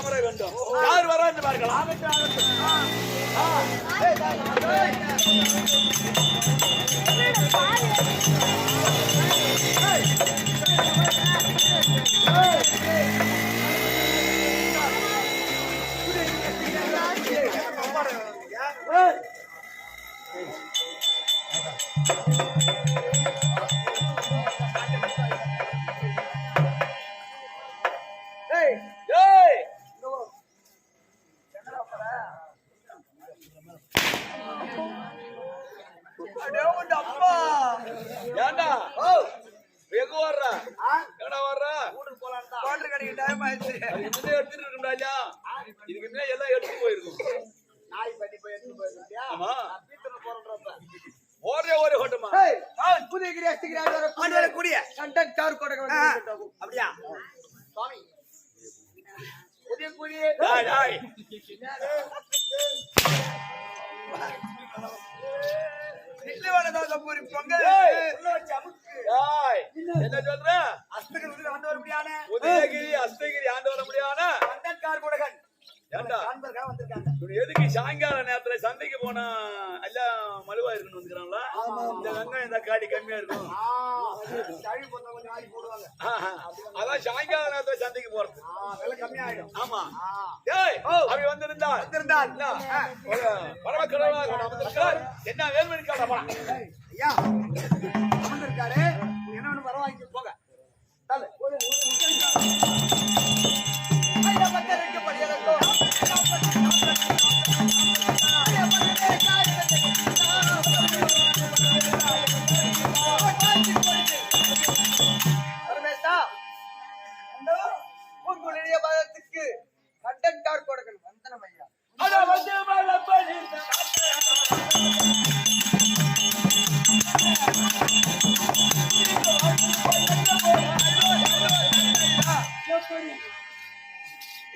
அமர வேண்டும். யார் வரா என்று பார்க்கலாம். ஏண்டா எங்க வர்ற எங்கடா வர்ற கோட்டர் கடைக்கு டைம் ஆயிடுச்சு எடுத்துட்டு இருக்கா இதுக்கு முன்னாடி எல்லாம் எடுத்து போயிருக்கும் நாய் பண்ணி போய் எடுத்து போயிருக்கியா ஆமா ஒரே ஒரே ஹோட்டமா புதிய கிரியாஸ்திக்கு கூடிய கண்டக்ட் கார் கோட்டை அப்படியா சுவாமி புதிய கூடிய டாய் என்ன சொல்ற அஸ்தகிரி ஆண்டு வர முடியாத உதயகிரி அஸ்தகிரி ஆண்டு வர முடியாத கண்டக்கார் கூடகன் எதுக்கு சாயங்கால நேரத்துல சந்தைக்கு போனா எல்லாம் மலுவா இருக்குன்னு வந்துக்கிறாங்களா இந்த வெங்காயம் இந்த காடி கம்மியா இருக்கும் அதான் சாயங்கால நேரத்துல சந்தைக்கு போறது கம்மியாயிடும் ஆமா ஏய் அப்படி வந்திருந்தால் பரமக்கடவுளாக வந்திருக்கார் என்ன வேல்மணி காடா ஐயா வந்திருக்காரு என்ன பரவாயில்லை போக உங்களுடைய பதத்துக்கு கண்டன்கார் கொடுக்கணும் வந்தனம் ஐயா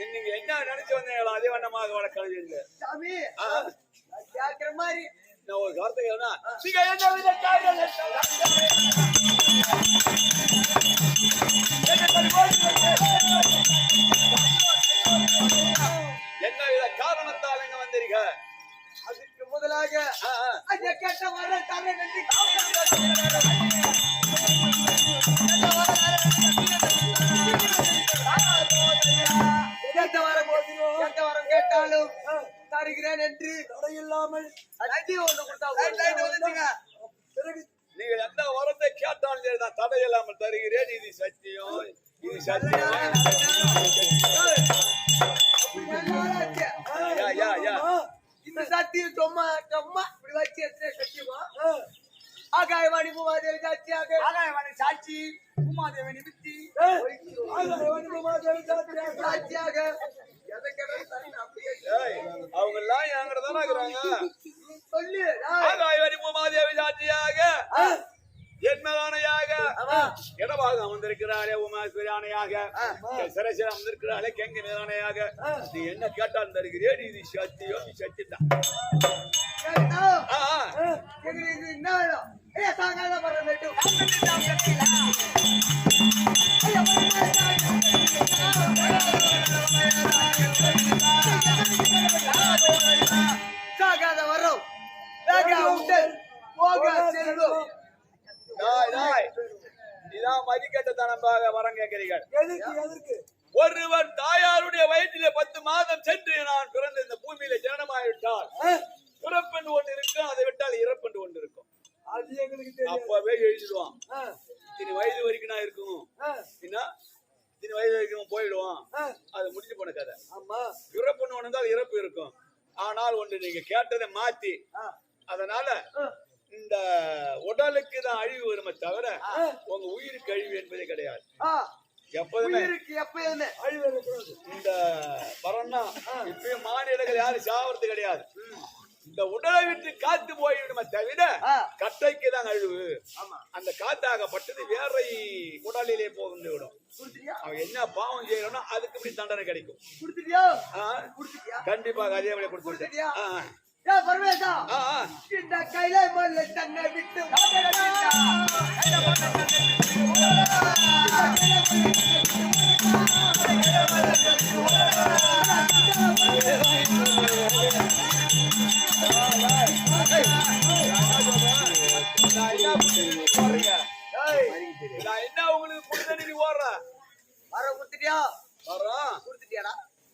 நீங்க என்ன நினைச்சு வந்தீங்களோ அதே வண்ணமாக வர கல்வி இல்லை சாமி கேட்கிற மாதிரி நான் ஒரு வார்த்தை நீங்க என்ன வித என்ன வித காரணத்தால் எங்க வந்தீங்க அதுக்கு முதலாக கேட்ட வர கேட்டாலும் தருகிறேன் என்று தடையில்லாமல் நீங்க எந்த வரத்தை கேட்டாலும் நான் தடையில்லாமல் தருகிறேன் இது சத்தியம் இது சத்தியம் இந்த சத்தியம் சும்மா சும்மா இப்படி வச்சு எத்தனை சத்தியமா ஆகாயவாணி பூமாதேவி சாட்சியாக ஆகாயவாணி சாட்சி பூமாதேவி நிமித்தி சாட்சியாக அவங்க எல்லாம் என்கிட்டதானே இருக்கிறாங்க சொல்லி ஆகாயவாணி பூமாதேவி சாட்சியாக என்மதானையாக இடமாக அமர்ந்திருக்கிறாளே உமாஸ்வரி ஆணையாக சரசில் அமர்ந்திருக்கிறாளே கெங்க மேலானையாக நீ என்ன கேட்டால் தருகிறேன் இது சத்தியம் நீ சத்தியதான் சாகாத வரும் இதான் மதிக்கட்டத்தனமாக வரம் கேட்கிறீர்கள் ஒருவன் தாயாருடைய வயிற்றிலே 10 மாதம் சென்று நான் பிறந்த இந்த பூமியில ஜனனமாயிட்டால் பிறப்பென்று ஒன்று இருக்கும் அதை விட்டால் இறப்பென்று ஒன்று இருக்கும் அது எங்களுக்கு அப்பவே எழுதிடுவான் இனி வயது வரைக்கும் நான் இருக்கும் இனி வயது வரைக்கும் போயிடுவான் அது முடிஞ்சு போன கதை ஆமா பிறப்புன்னு ஒன்று தான் இறப்பு இருக்கும் ஆனால் ஒன்று நீங்க கேட்டதை மாத்தி அதனால இந்த உடலுக்கு தான் அழிவு வருமே தவிர உங்க உயிருக்கு அழிவு என்பதே கிடையாது எப்போதுமே அழிவு இந்த பரம்னா இப்பயும் மாநிலங்கள் யாரும் சாவறது கிடையாது இந்த உடலை விட்டு காத்து போயிடுமே தவிர கட்டைக்கு தான் அழிவு அந்த காத்தாகப்பட்டது வேற உடலிலே போகுந்து விடும் அவன் என்ன பாவம் செய்யறோம்னா அதுக்கு இப்படி தண்டனை கிடைக்கும் கண்டிப்பாக அதே வழியை கொடுத்துருக்கேன் பரமேசா இந்த கையில மல்ல தன்னை விட்டு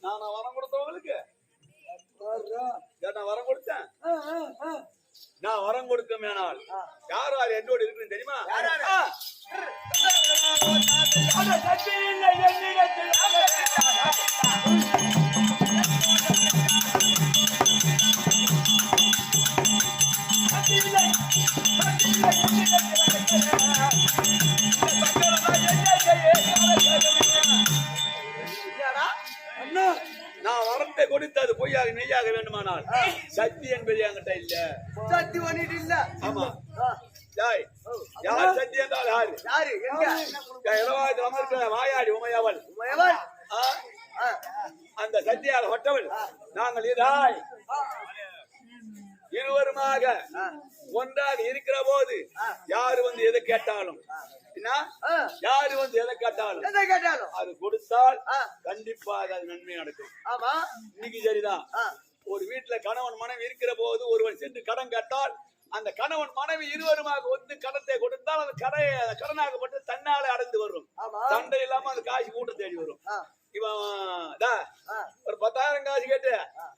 நான் வரம் கொடுத்தவங்களுக்கு நான் வரம் கொடுத்தேன். நான் வரம் கொடுக்கமேனால் யார் யார் என்னோடு இருக்குன்னு தெரியுமா? நான் வரத்தை கொடுத்து அது பொய்யாக நெய்யாக வேண்டுமானால் சக்தி என்பது என்கிட்ட இல்ல. சக்தி பண்ணிட்டு இல்ல. ஆமா. யார் சக்தி என்றால் யாரு? இடவாயத்தில் அமர்ந்த வாயாடி உமையவள். அந்த சக்தியாக பட்டவள் நாங்கள் இதாய் இருவருமாக ஒன்றாக இருக்கிற போது யாரு வந்து எதை கேட்டாலும் யாரு வந்து எதை கேட்டாலும் அது கொடுத்தால் கண்டிப்பாக அது நன்மை நடக்கும். இன்னைக்கு சரிதான். ஒரு வீட்டுல கணவன் மனைவி இருக்கிற போது ஒருவன் சென்று கடன் கேட்டால் அந்த கணவன் மனைவி இருவருமாக வந்து கடத்தை கொடுத்தால் அந்த கடனாகப்பட்டு தன்னாலே அடைந்து வரும். சண்டை இல்லாம அந்த காசு கூட்டம் தேடி வரும். இவன் ஒரு 10,000 காசு கேட்டு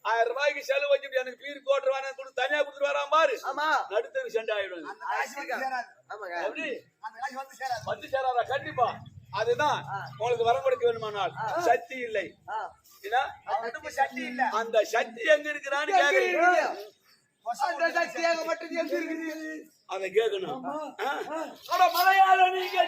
1000 ரூபாய்க்கு செலவு வச்சு எனக்கு பீர் கோட்டுருவானு தனியா கொடுத்துட்டு வரான் பாரு, நடுத்தருக்கு சண்டை ஆயிடும். வந்து சேராதா? கண்டிப்பா. அதுதான் உங்களுக்கு வரம் கொடுக்க வேணுமானால் சக்தி இல்லை. அந்த சக்தி எங்க இருக்கிறான்னு கேக்குறீங்க. அதை கேட்கணும். மலையாள நீங்க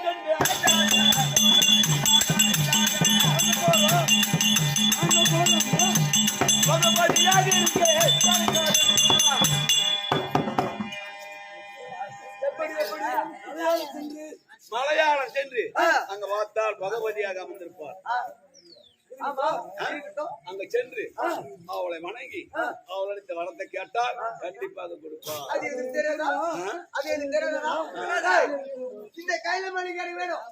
மலையாளம் சென்று அங்க பார்த்தால் பகவதியாக அமர்ந்திருப்பார். அங்க சென்று அவளை வணங்கி அவளுடைய வரத்தை கேட்டால் கண்டிப்பாக கொடுப்பார். இந்த கையில மணிக்காரி வேணும்.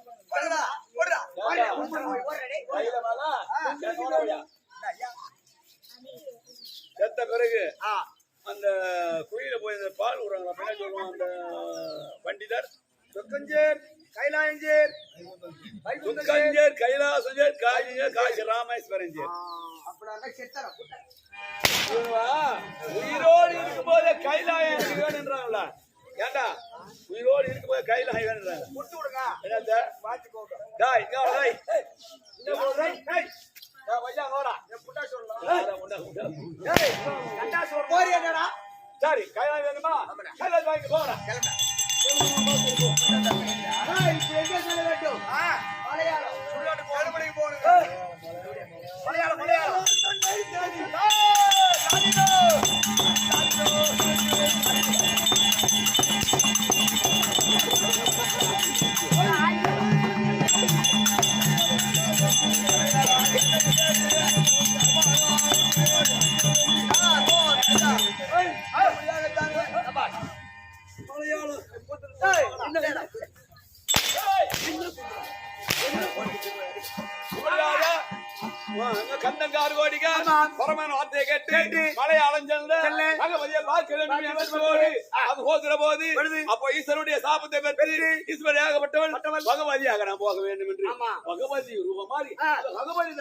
செத்த பிறகு அந்த குயில போய் பால் விடுறாங்க. சொல்லுவான் அந்த பண்டிதர் சொக்கஞ்சேர் கைலாயஞ்சேர் சொக்கஞ்சேர் கைலாசஞ்சேர் காஜிஞ்சேர் காசி ராமேஸ்வரஞ்சேர். உயிரோடு இருக்கும் போதே கைலாயம் வேணுன்றாங்களா? ஏண்டா உயிரோடு இருக்கும் போது கைலாயம் வேணுன்றாங்க. கொடுத்து விடுங்க. என்னத்த பாத்துக்கோங்க. சரி கைலாயம் வேணுமா? கைலாயம் வாங்கி போறா. கந்தங்கார் கோடிக பரமன் வார்த்தையை கேட்டு மலையாளம் சென்று பகவதியை பார்க்க வேண்டும் என்பதோடு அது போகிற போது அப்போ ஈஸ்வருடைய சாபத்தை பெற்று ஈஸ்வரியாகப்பட்டவள் பகவதியாக நான் போக வேண்டும் என்று பகவதி ரூபம் மாறி பகவதி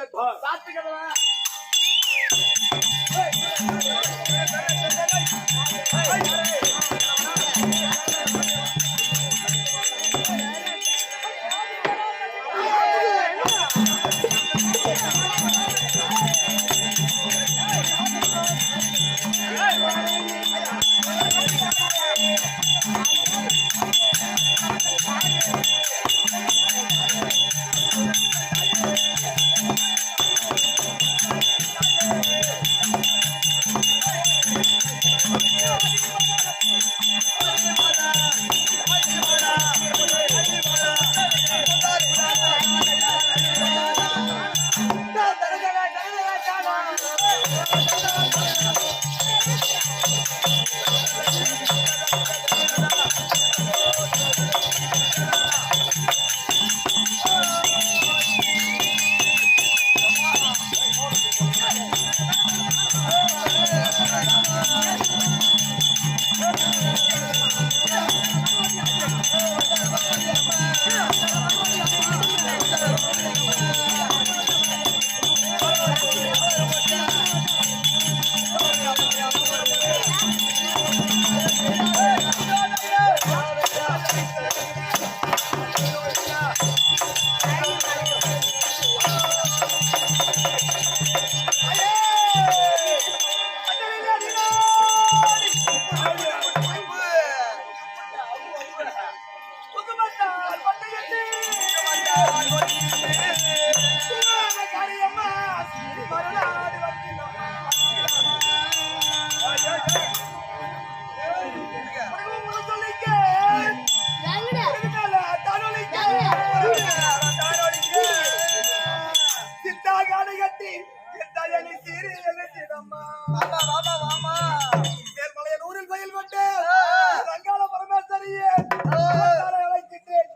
வாமா வாமா வாமா மேல்மலையனூரில் கோயில் கொண்டு அங்காள பரமேஸ்வரியே அழைக்கின்றேன்.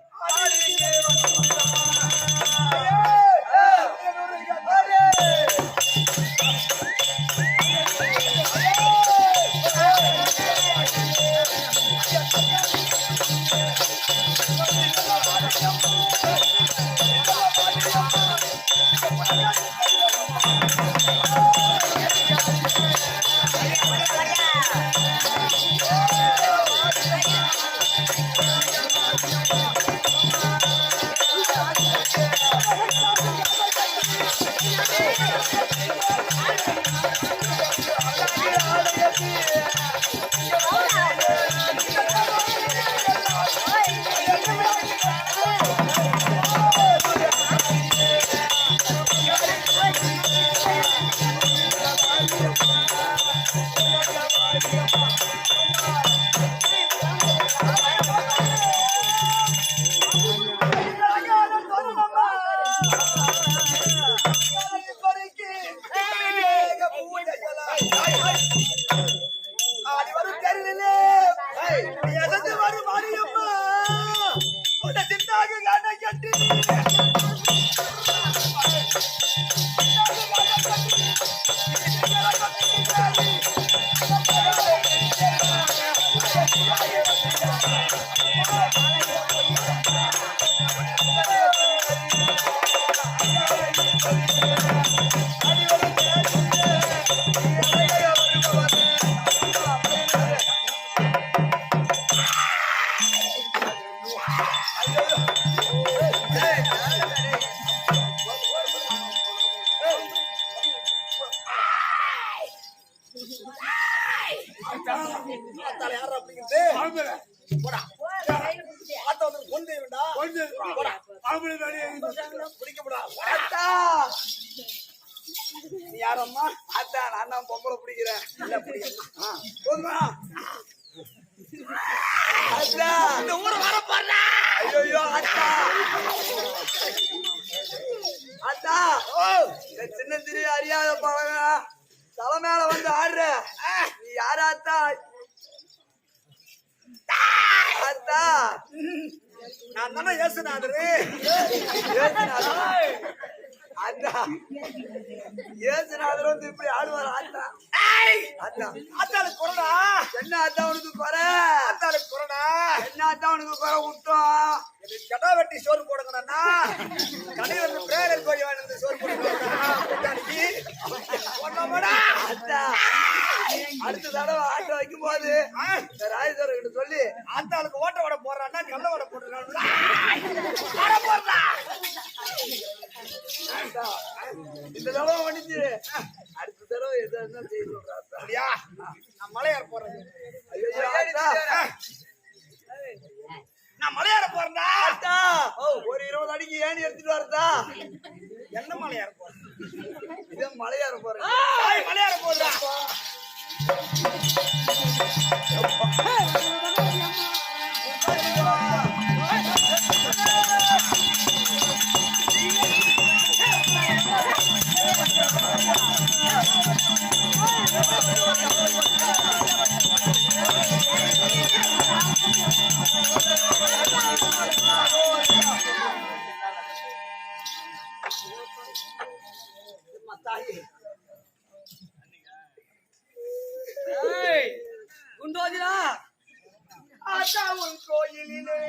யாரம்மா அத்தா நான் தான் பொம்பளை பிடிக்கிறேன் இந்த ஊர் வர பாரு. ஐயோ அத்தா அத்தா இந்த சின்ன திரு அறியாத பழக தலை மேல வந்து ஆடுற நீ யாரா அத்தா? அத்தா நான் தானே ஏசுநாதரு. அத்தா ஏசுநாதர் வந்து இப்படி ஆடுவார். அத்தா அத்தா அத்தாளுக்கு குறடா. என்ன அத்தா உனக்கு குறை? அத்தாளுக்கு குறடா. என்ன அத்தா உனக்கு குறை விட்டோம்? கடா வெட்டி சோறு போடுங்கண்ணா. கடையில் வந்து பிரேயர் கோழி வாங்கி சோறு போடுங்க. அத்தா அடுத்த தடவை ஆட்டோ வைக்கும் போது ராஜேஸ்வரர் கிட்ட சொல்லி அத்தாளுக்கு ஓட்ட வடை போடுறான்னா கள்ள வடை போடுறான். இந்த தடவை பண்ணிச்சு அடுத்த தடவை எதா செய்ய சொல்றா. நான் மலையாற போறேன். நான் மலையாற போறேன்டா. ஒரு 20 அடிக்கு ஏணி எடுத்துட்டு வரதா? என்ன மலையாற போறேன்? இதே மலையாற போறேன். மலையாற போறா. குண்டோஜினா ஆட்டாவுன் கோயிலிலே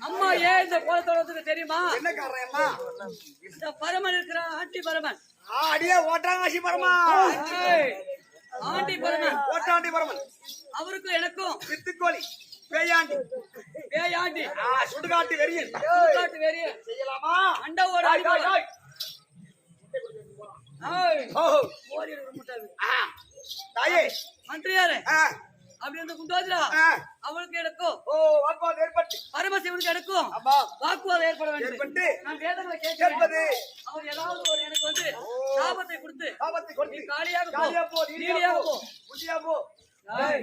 அம்மா ஏன் இந்த கோலத்தோட தெரியுமா? என்ன காரணம்மா? இந்த பரமன் இருக்கிற ஆண்டி பரமன். அடியே ஓட்டாங்காசி பரமா. ஆண்டி பரமன் ஓட்டாண்டி பரமன் அவருக்கும் எனக்கும் வித்துக்கோழி பேயாண்டி பேயாண்டி சுடுகாட்டு வெறியன் சுடுகாட்டு வெறிய செய்யலாமா? அண்டவோட அடிப்பாங்க. ஓடி முட்டாது தாயே மந்திரியாரே ஆ, அப்படி அந்த குண்டோஜரா ஆ. அவளுக்கு எடுக்கும் ஓ வாக்குவாதம் ஏற்பட்டு பரமசிவனுக்கு எடுக்கும் ஆமா வாக்குவாதம் ஏற்பட வேண்டும் ஏற்பட்டு நான் வேதங்களை கேட்பது கேட்பது அவர் ஏதாவது ஒரு எனக்கு வந்து சாபத்தை கொடுத்து ஆபத்தை நீ கொடுத்து காலியாக காலியா போ போ நீடியாக போ முண்டியா போ ஏய்.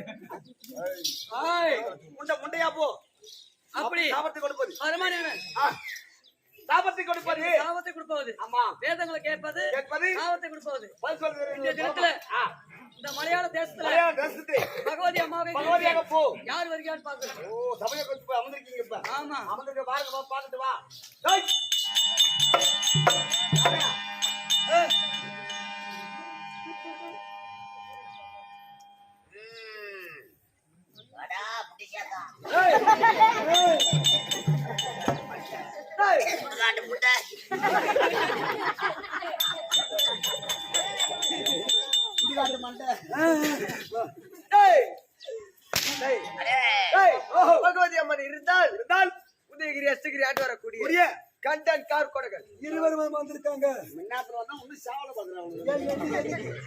ஏய். முண்டையா போ அப்படி சாபத்தை கொடுப்பது பரமானவன் ஆ, சாபத்தை கொடுப்பது சாபத்தை கொடுப்பது ஆமா வேதங்களை கேட்பது கேட்பது சாபத்தை கொடுப்பது பதில் சொல்றது இந்த தினத்துல ஆ, இந்த மலையாள தேசத்துல மலையாள தேசத்து பகவதி அம்மாவை பகவதியாக போ யார் வருகிறான்னு பாக்குறேன் ஓ சபையை கொஞ்சம் போய் அமர்ந்திருக்கீங்க இப்ப ஆமா அமர்ந்திருக்க பாருங்க வா பாத்துட்டு வா டேய். பகவதி அம்மன் இருந்தால் இருந்தால் உதயகிரி அஷ்டகிரி ஆட்டு வரக்கூடிய புரிய கண்டன் கார் கொடகல் இருவரும் வந்திருக்காங்க முன்னாத்துல வந்தா ஒண்ணு சாவல பாக்குறாங்க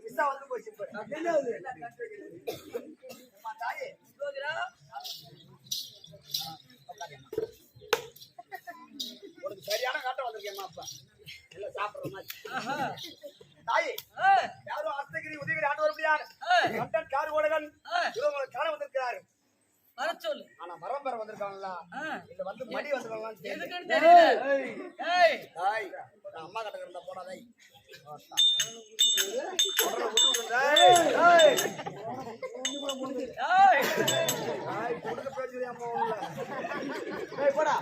விசா வந்து போச்சு இப்ப என்னது தாயே சோதரா உனக்கு சரியான காட்டம் வந்திருக்கேம்மா அப்பா இல்ல சாப்பிடுற மாதிரி ஆஹா தாயே ஏய் யாரும் அஸ்தகிரி உதயகிரி ஆண்டு வரப்படியார் ஏய் கண்டன் கார் ஓடகன் ஏய் இவங்களை காண வந்திருக்கிறாரு வர சொல்லு ஆனா மரம் பெற வந்திருக்காங்களா இல்ல வந்து மடி வந்திருக்காங்களான்னு தெரியல எதுக்குன்னு தெரியல ஏய் தாய் நான் அம்மா கிட்ட இருந்தா போடாதே ஏய் கொடுக்க பேசுறேன் அம்மா உள்ள போடா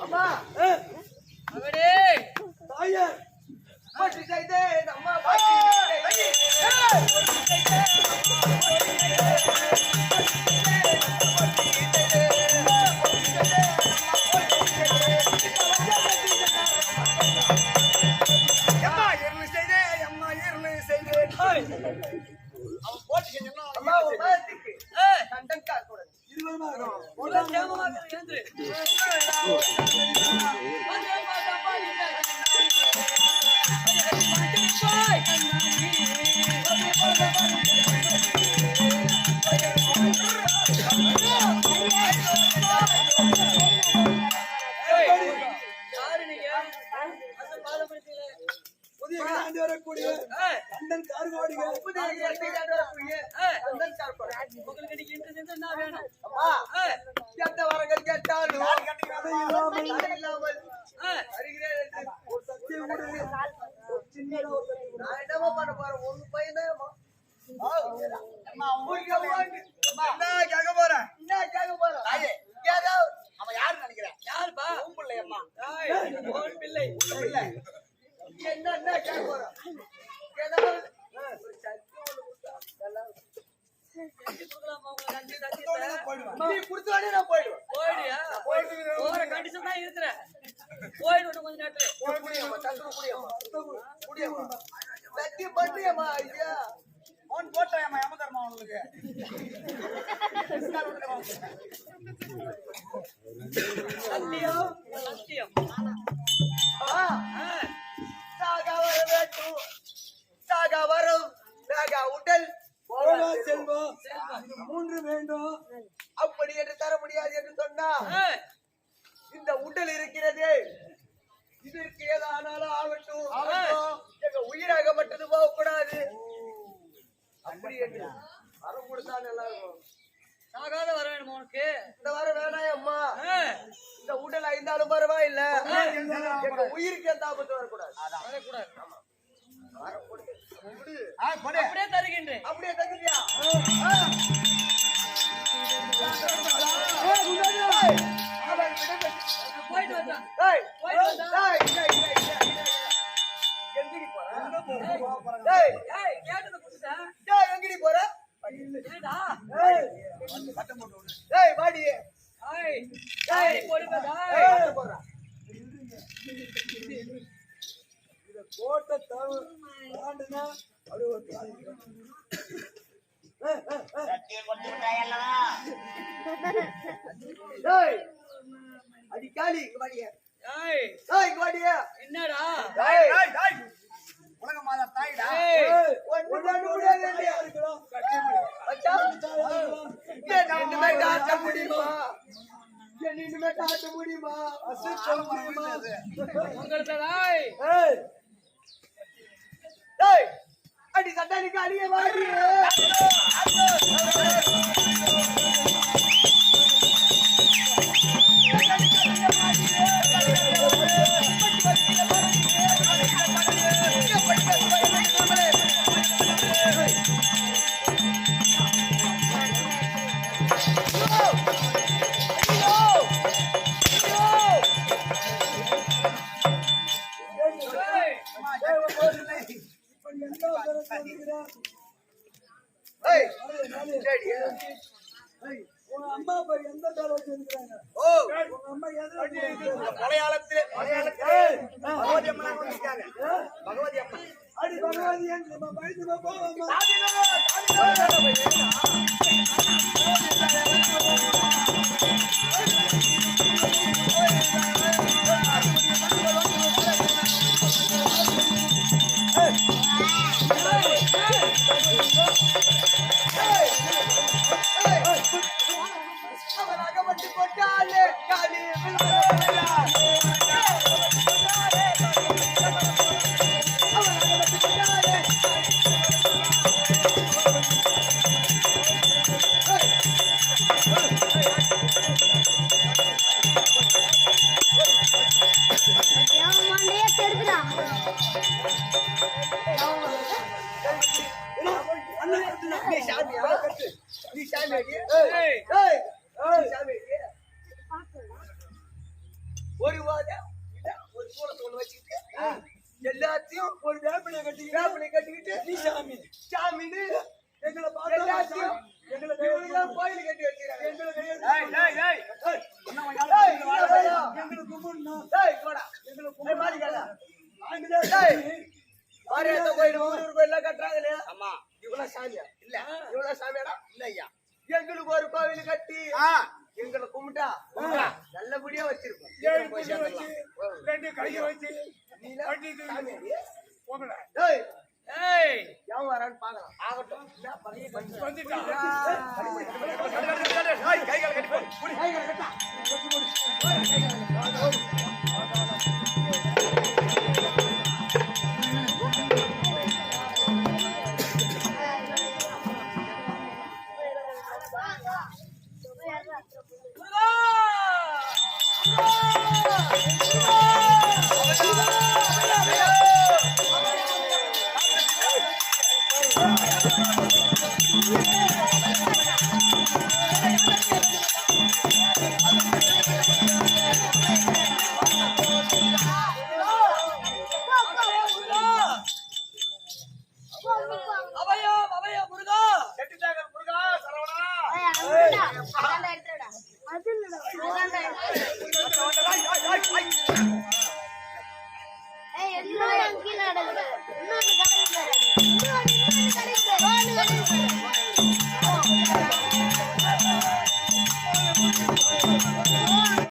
அம்மா அவடே தாயே பாட்டி செய்தே அம்மா பாட்டி அம்மா இருளு செய்தே அம்மா இருளு செய்தே அவன் போட்டு செஞ்சா அம்மா உன் பாட்டிக்கு ஏய் கண்டன் கார் கொடகல் இருவருமா உள்ள சேமமாக எழுந்து வந்து பாத்தா பாடி பாய் யாரு நீங்க அந்த பாதப்படுத்தல புதிய ஆண்டு வரக்கூடிய ஏய் கண்டன் கார் ஓடிங்க உதயகிரி அஷ்டகிரி ஆட்டு வரக்கூடிய ஏய் கண்டன் கார் கொடகல் உங்களுக்கு இன்னைக்கு இந்த என்ன வேணும் அம்மா ஏய் எந்த வரங்கள் கேட்டாலும் கதை இல்லாமல் தடை இல்லாமல் ஏய் வருகிறேன் என்று ஒரு சத்தியம் கூட ஒரு சின்னதா ஒரு சத்தியம் கூட. நான் என்னமா பண்ண போறேன் உங்க பையன் தான் அம்மா உங்களுக்கு என்ன கேட்க போறேன் என்ன கேட்க போறேன் தாயே ஏதோ அவன் யாருன்னு நினைக்கிறேன் யாருப்பா உம்பிள்ளை அம்மா ஏய் ஓன் பிள்ளை இல்ல என்ன கேட்க போறேன் ஏதாவது ஒரு சக்தி ஒண்ணு கொடுத்தா நல்லா இருக்கும். கட்டி கொடுக்கலாமா உங்களை கட்டி தட்டி நீ கொடுத்தானே நான் போயிடுவேன் போயிடுயா போற கண்டிஷன் தான் இருக்கிற போயிடு கொஞ்ச நேரத்துல குடியம்மா தந்து குடியம்மா சத்தியம் பண்றியம்மா ஐயா அவன் போட்டாயம்மா ஏமா தரமா அவனுக்கு சத்தியம் சத்தியம் சாகா வர வேண்டும் சாகா வரும் சாகா உடல் செல்வம் இது மூன்று வேண்டும் அப்படி என்று தர முடியாது என்று சொன்னா ஏய் இந்த உடல் இருக்கிறது இதற்கு ஏதானாலும் ஆகட்டும் எங்க உயிராகப்பட்டது போகக்கூடாது அப்படி என்று வரம் கொடுத்தா நல்லா இருக்கும் சாகாத வர வேணுமா உனக்கு இந்த வாரம் வேணாம் அம்மா ஏய் இந்த உடல் ஐந்தாலும் பரவாயில்ல எங்க உயிருக்கு எந்த ஆபத்து வரக்கூடாது வரக்கூடாது வரம் கொடு. கொடு. அப்படியே தருகின்றேன் அப்படியே தந்துட்டியா போயிட்டு வந்தான் ஏய், போயிட்டு வந்தா ஏய், ஏய், ஏய், ஏய், ஏய். எங்கடி போற? ஏய், ஏய் கேட்டத குடுடா ஏய், எங்கடி போற? ஏடா ஏய், ஏய், வாடி. ஏய் ஏய் போடுடா ஏய், எங்க போற? இத கோட்டை தாண்டுனா அது ஒரு காரியம். சத்தியை கொடுத்து விட்டாய் அல்லவா? டேய் அடிக்காளி இங்க வாடியே. ஏய் டேய் இங்க வாடியே. என்னடா டேய், டேய், டேய். உலக மாதா தாய்டா. ஏய் ஒண்ணு முடியாது இல்லையா? அச்சா என்னமே காட்ட முடியுமா? என்னமே காட்ட முடியுமா? சொல்ல முடியுமா? உங்களுக்கு டேய் ஏய் டேய் அடி சட்டானிக்கு அடியே வாடி. ஏய் டேடி உங்க அம்மா அப்பா எந்த பேர் வச்சிருக்காங்க? ஓ உங்க அம்மா எது மலையாளத்திலே பகவதி அம்மா வந்திருக்காங்க. பகவதி அம்மா அடி பகவதி நம்ம பயந்து போவோமா? அவனாகப்பட்டு போட்டாலே காலி நீ சாமி ஏய் ஏய் சாமி ஒரு வாரம் ஒரு சூளத்தை ஒண்ணு வச்சுக்கிட்டு எல்லாத்தையும் ஒரு வேப்பிலை கட்டிக்கிட்டு நீ சாமி சாமின்னு எங்களை பார்த்து எல்லாத்தையும் எங்களை கோயில் கட்டி வச்சிருக்காங்க. டேய், டேய், டேய். எங்களை கும்பிடணும். டேய் போடா எங்களை கும்பிடாதீங்களா? டேய் மாரியாத்தா கோயில் ஊர் கோயில கட்டுறாங்க இல்லையா? ஆமா. இவ்வளவு சாமியா? இல்ல. இவ்வளவு சாமியாடா? இல்ல ஐயா. எங்களுக்கு ஒரு கோவில் கட்டி எங்களை கும்பிட்டா நல்லபடியா வச்சிருப்போம். ரெண்டு கையை வச்சு நீ கட்டிட்டு போகல. டேய் ஏய் எவன் வரான்னு பார்க்கலாம். ஆகட்டும். என்ன பண்ணி வந்துட்டான். டேய் கைகளை கட்டி போ. கைகளை கட்டா. முருகா முருகா